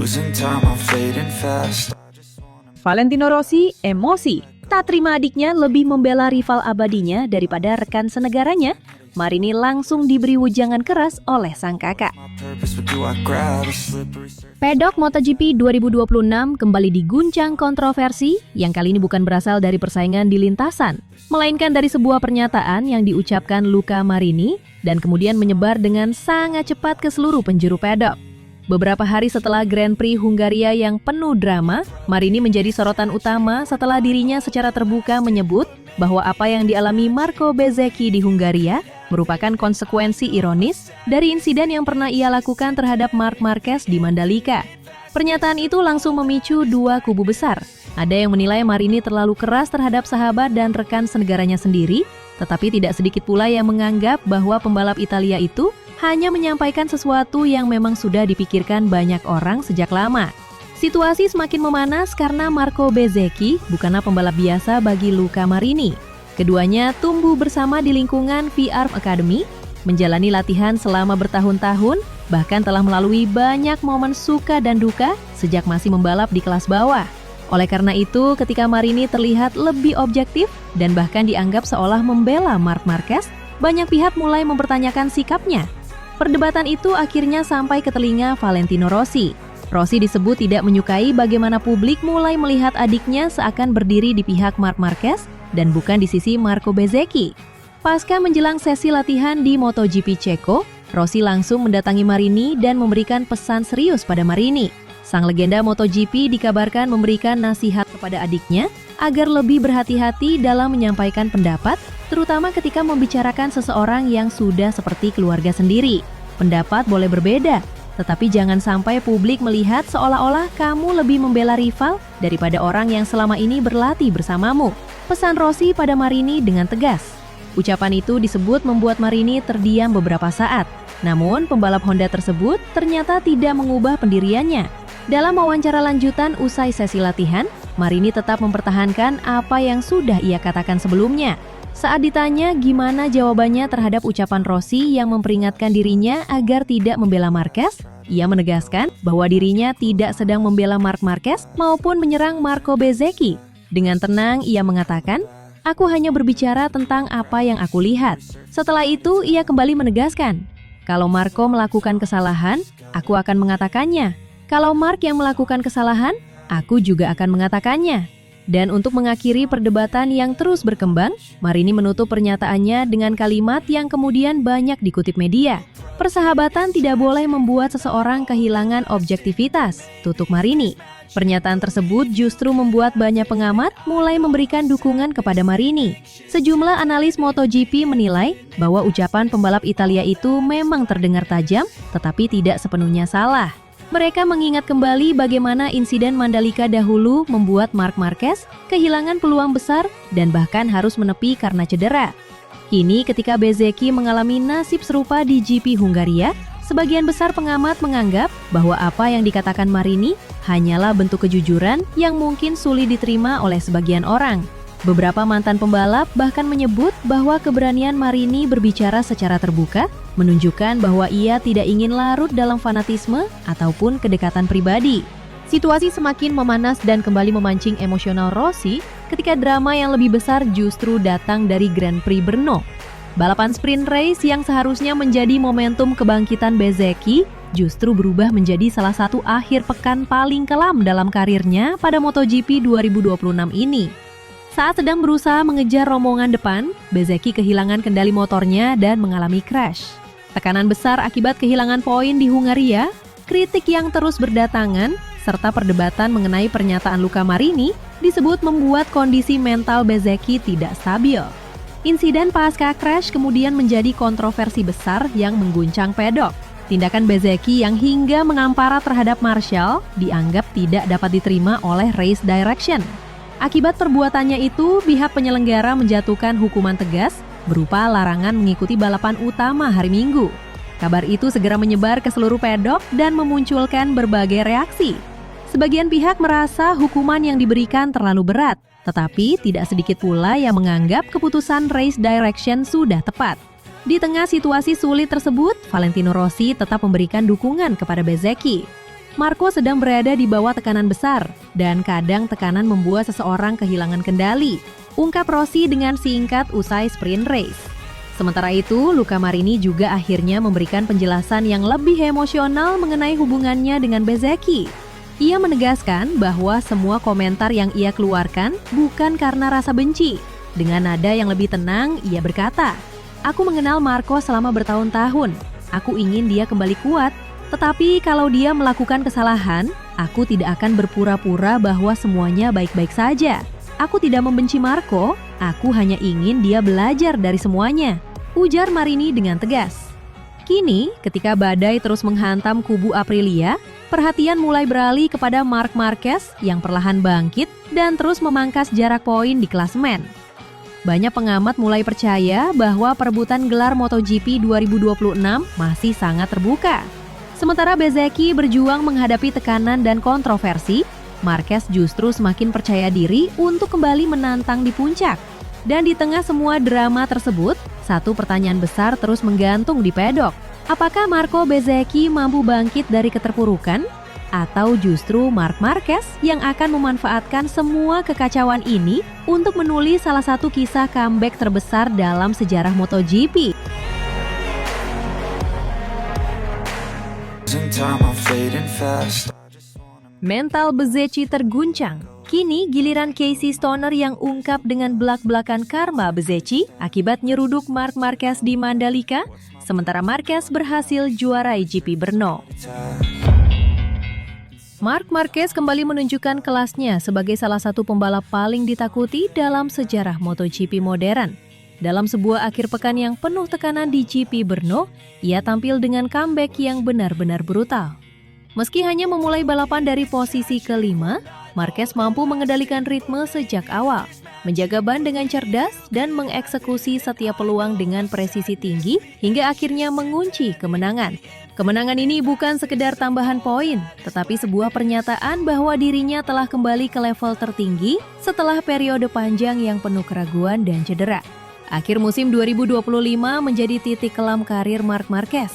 Losing time, I'm fading fast. Valentino Rossi emosi, tak terima adiknya lebih membela rival abadinya daripada rekan senegaranya. Marini langsung diberi wejangan keras oleh sang kakak. Pedok MotoGP 2026 kembali diguncang kontroversi yang kali ini bukan berasal dari persaingan di lintasan, melainkan dari sebuah pernyataan yang diucapkan Luca Marini dan kemudian menyebar dengan sangat cepat ke seluruh penjuru pedok. Beberapa hari setelah Grand Prix Hungaria yang penuh drama, Marini menjadi sorotan utama setelah dirinya secara terbuka menyebut bahwa apa yang dialami Marco Bezzecchi di Hungaria merupakan konsekuensi ironis dari insiden yang pernah ia lakukan terhadap Marc Marquez di Mandalika. Pernyataan itu langsung memicu dua kubu besar. Ada yang menilai Marini terlalu keras terhadap sahabat dan rekan senegaranya sendiri, tetapi tidak sedikit pula yang menganggap bahwa pembalap Italia itu hanya menyampaikan sesuatu yang memang sudah dipikirkan banyak orang sejak lama. Situasi semakin memanas karena Marco Bezzecchi bukanlah pembalap biasa bagi Luca Marini. Keduanya tumbuh bersama di lingkungan VR Academy, menjalani latihan selama bertahun-tahun, bahkan telah melalui banyak momen suka dan duka sejak masih membalap di kelas bawah. Oleh karena itu, ketika Marini terlihat lebih objektif dan bahkan dianggap seolah membela Marc Marquez, banyak pihak mulai mempertanyakan sikapnya. Perdebatan itu akhirnya sampai ke telinga Valentino Rossi. Rossi disebut tidak menyukai bagaimana publik mulai melihat adiknya seakan berdiri di pihak Marc Marquez dan bukan di sisi Marco Bezzecchi. Pasca menjelang sesi latihan di MotoGP Ceko, Rossi langsung mendatangi Marini dan memberikan pesan serius pada Marini. Sang legenda MotoGP dikabarkan memberikan nasihat kepada adiknya agar lebih berhati-hati dalam menyampaikan pendapat, terutama ketika membicarakan seseorang yang sudah seperti keluarga sendiri. Pendapat boleh berbeda, tetapi jangan sampai publik melihat seolah-olah kamu lebih membela rival daripada orang yang selama ini berlatih bersamamu. Pesan Rossi pada Marini dengan tegas. Ucapan itu disebut membuat Marini terdiam beberapa saat. Namun, pembalap Honda tersebut ternyata tidak mengubah pendiriannya. Dalam wawancara lanjutan usai sesi latihan, Marini tetap mempertahankan apa yang sudah ia katakan sebelumnya. Saat ditanya gimana jawabannya terhadap ucapan Rossi yang memperingatkan dirinya agar tidak membela Marquez, ia menegaskan bahwa dirinya tidak sedang membela Marc Marquez maupun menyerang Marco Bezzecchi. Dengan tenang, ia mengatakan, "Aku hanya berbicara tentang apa yang aku lihat." Setelah itu, ia kembali menegaskan, "Kalau Marco melakukan kesalahan, aku akan mengatakannya. Kalau Marc yang melakukan kesalahan, aku juga akan mengatakannya." Dan untuk mengakhiri perdebatan yang terus berkembang, Marini menutup pernyataannya dengan kalimat yang kemudian banyak dikutip media. "Persahabatan tidak boleh membuat seseorang kehilangan objektivitas," tutup Marini. Pernyataan tersebut justru membuat banyak pengamat mulai memberikan dukungan kepada Marini. Sejumlah analis MotoGP menilai bahwa ucapan pembalap Italia itu memang terdengar tajam, tetapi tidak sepenuhnya salah. Mereka mengingat kembali bagaimana insiden Mandalika dahulu membuat Marc Marquez kehilangan peluang besar dan bahkan harus menepi karena cedera. Kini ketika Bezzecchi mengalami nasib serupa di GP Hungaria, sebagian besar pengamat menganggap bahwa apa yang dikatakan Marini hanyalah bentuk kejujuran yang mungkin sulit diterima oleh sebagian orang. Beberapa mantan pembalap bahkan menyebut bahwa keberanian Marini berbicara secara terbuka menunjukkan bahwa ia tidak ingin larut dalam fanatisme ataupun kedekatan pribadi. Situasi semakin memanas dan kembali memancing emosional Rossi ketika drama yang lebih besar justru datang dari Grand Prix Brno. Balapan sprint race yang seharusnya menjadi momentum kebangkitan Bezzecchi justru berubah menjadi salah satu akhir pekan paling kelam dalam karirnya pada MotoGP 2026 ini. Saat sedang berusaha mengejar rombongan depan, Bezzecchi kehilangan kendali motornya dan mengalami crash. Tekanan besar akibat kehilangan poin di Hungaria, kritik yang terus berdatangan, serta perdebatan mengenai pernyataan Luca Marini disebut membuat kondisi mental Bezzecchi tidak stabil. Insiden pasca crash kemudian menjadi kontroversi besar yang mengguncang pedok. Tindakan Bezzecchi yang hingga mengampara terhadap Marshall dianggap tidak dapat diterima oleh Race Direction. Akibat perbuatannya itu, pihak penyelenggara menjatuhkan hukuman tegas berupa larangan mengikuti balapan utama hari Minggu. Kabar itu segera menyebar ke seluruh pedok dan memunculkan berbagai reaksi. Sebagian pihak merasa hukuman yang diberikan terlalu berat, tetapi tidak sedikit pula yang menganggap keputusan Race Direction sudah tepat. Di tengah situasi sulit tersebut, Valentino Rossi tetap memberikan dukungan kepada Bezzecchi. Marco sedang berada di bawah tekanan besar, dan kadang tekanan membuat seseorang kehilangan kendali, ungkap Rossi dengan singkat usai sprint race. Sementara itu, Luca Marini juga akhirnya memberikan penjelasan yang lebih emosional mengenai hubungannya dengan Bezzecchi. Ia menegaskan bahwa semua komentar yang ia keluarkan bukan karena rasa benci. Dengan nada yang lebih tenang, ia berkata, "Aku mengenal Marco selama bertahun-tahun. Aku ingin dia kembali kuat. Tetapi kalau dia melakukan kesalahan, aku tidak akan berpura-pura bahwa semuanya baik-baik saja. Aku tidak membenci Marco, aku hanya ingin dia belajar dari semuanya," ujar Marini dengan tegas. Kini, ketika badai terus menghantam kubu Aprilia, perhatian mulai beralih kepada Marc Marquez yang perlahan bangkit dan terus memangkas jarak poin di klasemen. Banyak pengamat mulai percaya bahwa perebutan gelar MotoGP 2026 masih sangat terbuka. Sementara Bezzecchi berjuang menghadapi tekanan dan kontroversi, Marquez justru semakin percaya diri untuk kembali menantang di puncak. Dan di tengah semua drama tersebut, satu pertanyaan besar terus menggantung di pedok. Apakah Marco Bezzecchi mampu bangkit dari keterpurukan? Atau justru Marc Marquez yang akan memanfaatkan semua kekacauan ini untuk menulis salah satu kisah comeback terbesar dalam sejarah MotoGP? Mental Bezzecchi terguncang. Kini giliran Casey Stoner yang ungkap dengan belak-belakan karma Bezzecchi akibat nyeruduk Marc Marquez di Mandalika, sementara Marquez berhasil juarai GP Brno. Marc Marquez kembali menunjukkan kelasnya sebagai salah satu pembalap paling ditakuti dalam sejarah MotoGP modern. Dalam sebuah akhir pekan yang penuh tekanan di GP Brno, ia tampil dengan comeback yang benar-benar brutal. Meski hanya memulai balapan dari posisi kelima, Marquez mampu mengendalikan ritme sejak awal, menjaga ban dengan cerdas dan mengeksekusi setiap peluang dengan presisi tinggi hingga akhirnya mengunci kemenangan. Kemenangan ini bukan sekedar tambahan poin, tetapi sebuah pernyataan bahwa dirinya telah kembali ke level tertinggi setelah periode panjang yang penuh keraguan dan cedera. Akhir musim 2025 menjadi titik kelam karir Marc Marquez.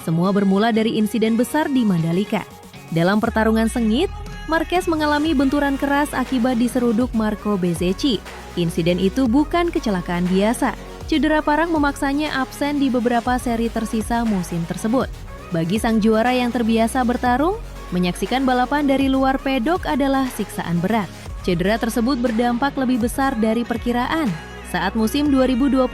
Semua bermula dari insiden besar di Mandalika. Dalam pertarungan sengit, Marquez mengalami benturan keras akibat diseruduk Marco Bezzecchi. Insiden itu bukan kecelakaan biasa. Cedera parah memaksanya absen di beberapa seri tersisa musim tersebut. Bagi sang juara yang terbiasa bertarung, menyaksikan balapan dari luar pedok adalah siksaan berat. Cedera tersebut berdampak lebih besar dari perkiraan. Saat musim 2026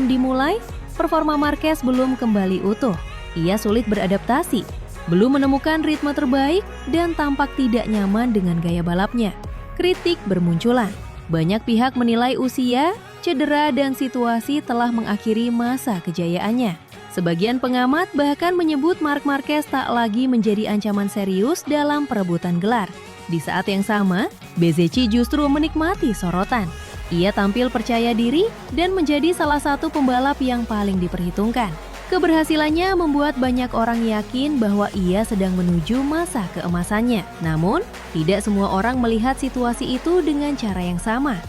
dimulai, performa Marquez belum kembali utuh. Ia sulit beradaptasi, belum menemukan ritme terbaik, dan tampak tidak nyaman dengan gaya balapnya. Kritik bermunculan. Banyak pihak menilai usia, cedera, dan situasi telah mengakhiri masa kejayaannya. Sebagian pengamat bahkan menyebut Marc Marquez tak lagi menjadi ancaman serius dalam perebutan gelar. Di saat yang sama, Bezzecchi justru menikmati sorotan. Ia tampil percaya diri dan menjadi salah satu pembalap yang paling diperhitungkan. Keberhasilannya membuat banyak orang yakin bahwa ia sedang menuju masa keemasannya. Namun, tidak semua orang melihat situasi itu dengan cara yang sama.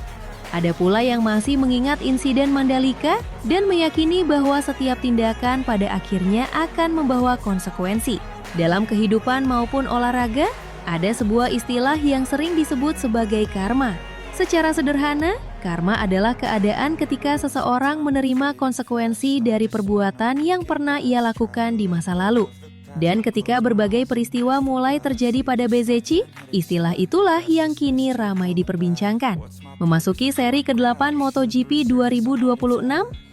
Ada pula yang masih mengingat insiden Mandalika dan meyakini bahwa setiap tindakan pada akhirnya akan membawa konsekuensi. Dalam kehidupan maupun olahraga, ada sebuah istilah yang sering disebut sebagai karma. Secara sederhana, karma adalah keadaan ketika seseorang menerima konsekuensi dari perbuatan yang pernah ia lakukan di masa lalu. Dan ketika berbagai peristiwa mulai terjadi pada Bezzecchi, istilah itulah yang kini ramai diperbincangkan. Memasuki seri ke-8 MotoGP 2026,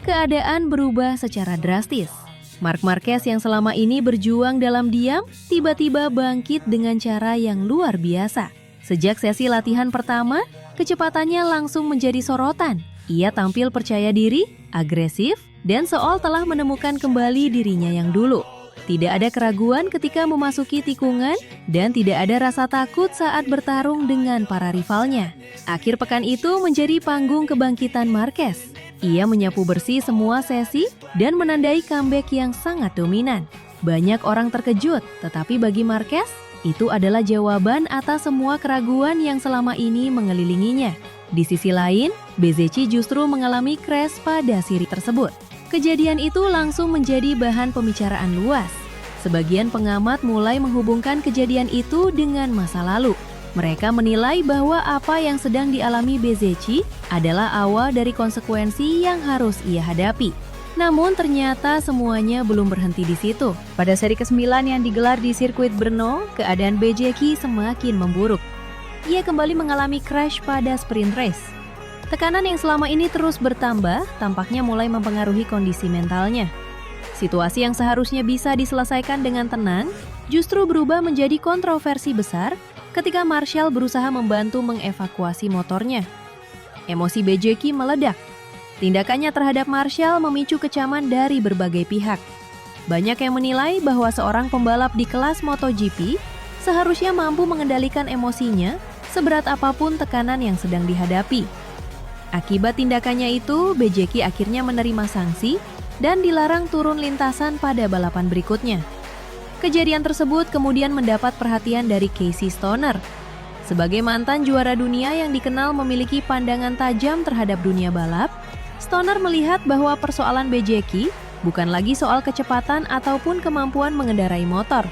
keadaan berubah secara drastis. Marc Marquez yang selama ini berjuang dalam diam, tiba-tiba bangkit dengan cara yang luar biasa. Sejak sesi latihan pertama, kecepatannya langsung menjadi sorotan. Ia tampil percaya diri, agresif, dan seolah telah menemukan kembali dirinya yang dulu. Tidak ada keraguan ketika memasuki tikungan dan tidak ada rasa takut saat bertarung dengan para rivalnya. Akhir pekan itu menjadi panggung kebangkitan Marquez. Ia menyapu bersih semua sesi dan menandai comeback yang sangat dominan. Banyak orang terkejut, tetapi bagi Marquez, itu adalah jawaban atas semua keraguan yang selama ini mengelilinginya. Di sisi lain, Bezzecchi justru mengalami crash pada seri tersebut. Kejadian itu langsung menjadi bahan pembicaraan luas. Sebagian pengamat mulai menghubungkan kejadian itu dengan masa lalu. Mereka menilai bahwa apa yang sedang dialami Bezzecchi adalah awal dari konsekuensi yang harus ia hadapi. Namun ternyata semuanya belum berhenti di situ. Pada seri ke-9 yang digelar di sirkuit Brno, keadaan Bezzecchi semakin memburuk. Ia kembali mengalami crash pada sprint race. Tekanan yang selama ini terus bertambah tampaknya mulai mempengaruhi kondisi mentalnya. Situasi yang seharusnya bisa diselesaikan dengan tenang justru berubah menjadi kontroversi besar ketika Marshall berusaha membantu mengevakuasi motornya. Emosi Bezzecchi meledak. Tindakannya terhadap Marshall memicu kecaman dari berbagai pihak. Banyak yang menilai bahwa seorang pembalap di kelas MotoGP seharusnya mampu mengendalikan emosinya seberat apapun tekanan yang sedang dihadapi. Akibat tindakannya itu, Bezzecchi akhirnya menerima sanksi dan dilarang turun lintasan pada balapan berikutnya. Kejadian tersebut kemudian mendapat perhatian dari Casey Stoner. Sebagai mantan juara dunia yang dikenal memiliki pandangan tajam terhadap dunia balap, Stoner melihat bahwa persoalan Bezzecchi bukan lagi soal kecepatan ataupun kemampuan mengendarai motor.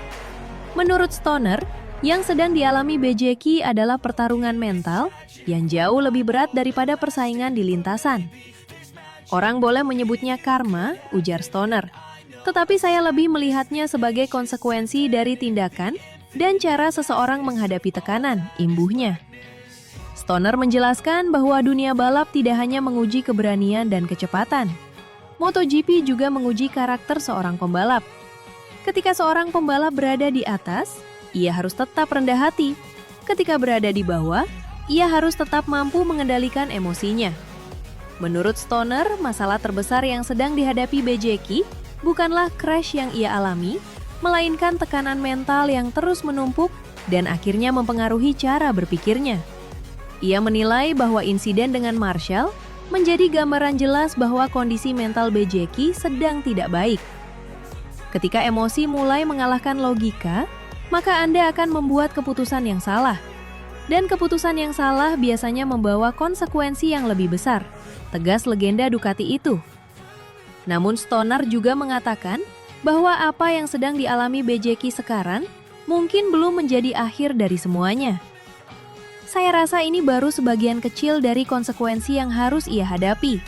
Menurut Stoner, yang sedang dialami Bezzecchi adalah pertarungan mental yang jauh lebih berat daripada persaingan di lintasan. Orang boleh menyebutnya karma, ujar Stoner. Tetapi saya lebih melihatnya sebagai konsekuensi dari tindakan dan cara seseorang menghadapi tekanan, imbuhnya. Stoner menjelaskan bahwa dunia balap tidak hanya menguji keberanian dan kecepatan. MotoGP juga menguji karakter seorang pembalap. Ketika seorang pembalap berada di atas, ia harus tetap rendah hati. Ketika berada di bawah, ia harus tetap mampu mengendalikan emosinya. Menurut Stoner, masalah terbesar yang sedang dihadapi Bezzecchi bukanlah crash yang ia alami, melainkan tekanan mental yang terus menumpuk dan akhirnya mempengaruhi cara berpikirnya. Ia menilai bahwa insiden dengan Marshall menjadi gambaran jelas bahwa kondisi mental Bezzecchi sedang tidak baik. Ketika emosi mulai mengalahkan logika, maka Anda akan membuat keputusan yang salah. Dan keputusan yang salah biasanya membawa konsekuensi yang lebih besar, tegas legenda Ducati itu. Namun Stoner juga mengatakan bahwa apa yang sedang dialami Bezzecchi sekarang mungkin belum menjadi akhir dari semuanya. Saya rasa ini baru sebagian kecil dari konsekuensi yang harus ia hadapi.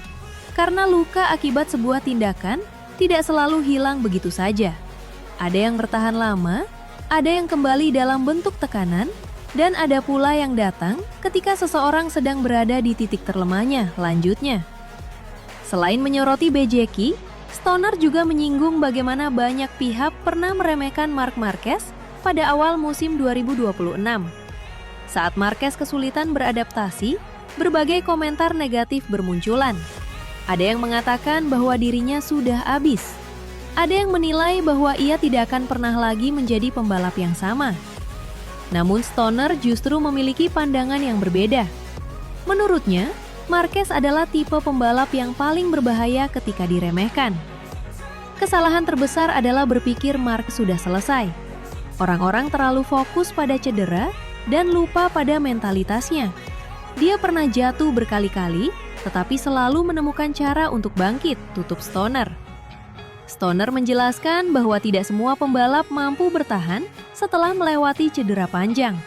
Karena luka akibat sebuah tindakan tidak selalu hilang begitu saja. Ada yang bertahan lama, ada yang kembali dalam bentuk tekanan, dan ada pula yang datang ketika seseorang sedang berada di titik terlemahnya, lanjutnya. Selain menyoroti Bezzecchi, Stoner juga menyinggung bagaimana banyak pihak pernah meremehkan Marc Marquez pada awal musim 2026. Saat Marquez kesulitan beradaptasi, berbagai komentar negatif bermunculan. Ada yang mengatakan bahwa dirinya sudah habis. Ada yang menilai bahwa ia tidak akan pernah lagi menjadi pembalap yang sama. Namun Stoner justru memiliki pandangan yang berbeda. Menurutnya, Marquez adalah tipe pembalap yang paling berbahaya ketika diremehkan. Kesalahan terbesar adalah berpikir Marquez sudah selesai. Orang-orang terlalu fokus pada cedera dan lupa pada mentalitasnya. Dia pernah jatuh berkali-kali, tetapi selalu menemukan cara untuk bangkit, tutup Stoner. Stoner menjelaskan bahwa tidak semua pembalap mampu bertahan setelah melewati cedera panjang.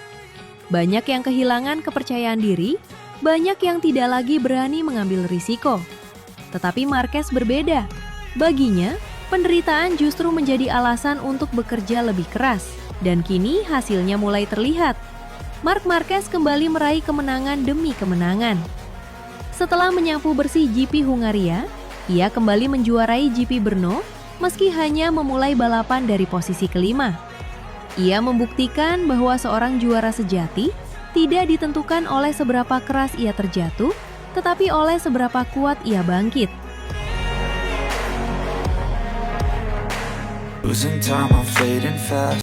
Banyak yang kehilangan kepercayaan diri, banyak yang tidak lagi berani mengambil risiko. Tetapi Marquez berbeda. Baginya, penderitaan justru menjadi alasan untuk bekerja lebih keras. Dan kini hasilnya mulai terlihat. Marc Marquez kembali meraih kemenangan demi kemenangan. Setelah menyapu bersih GP Hungaria, ia kembali menjuarai GP Brno meski hanya memulai balapan dari posisi kelima. Ia membuktikan bahwa seorang juara sejati tidak ditentukan oleh seberapa keras ia terjatuh, tetapi oleh seberapa kuat ia bangkit. Losing time, I'm fading fast.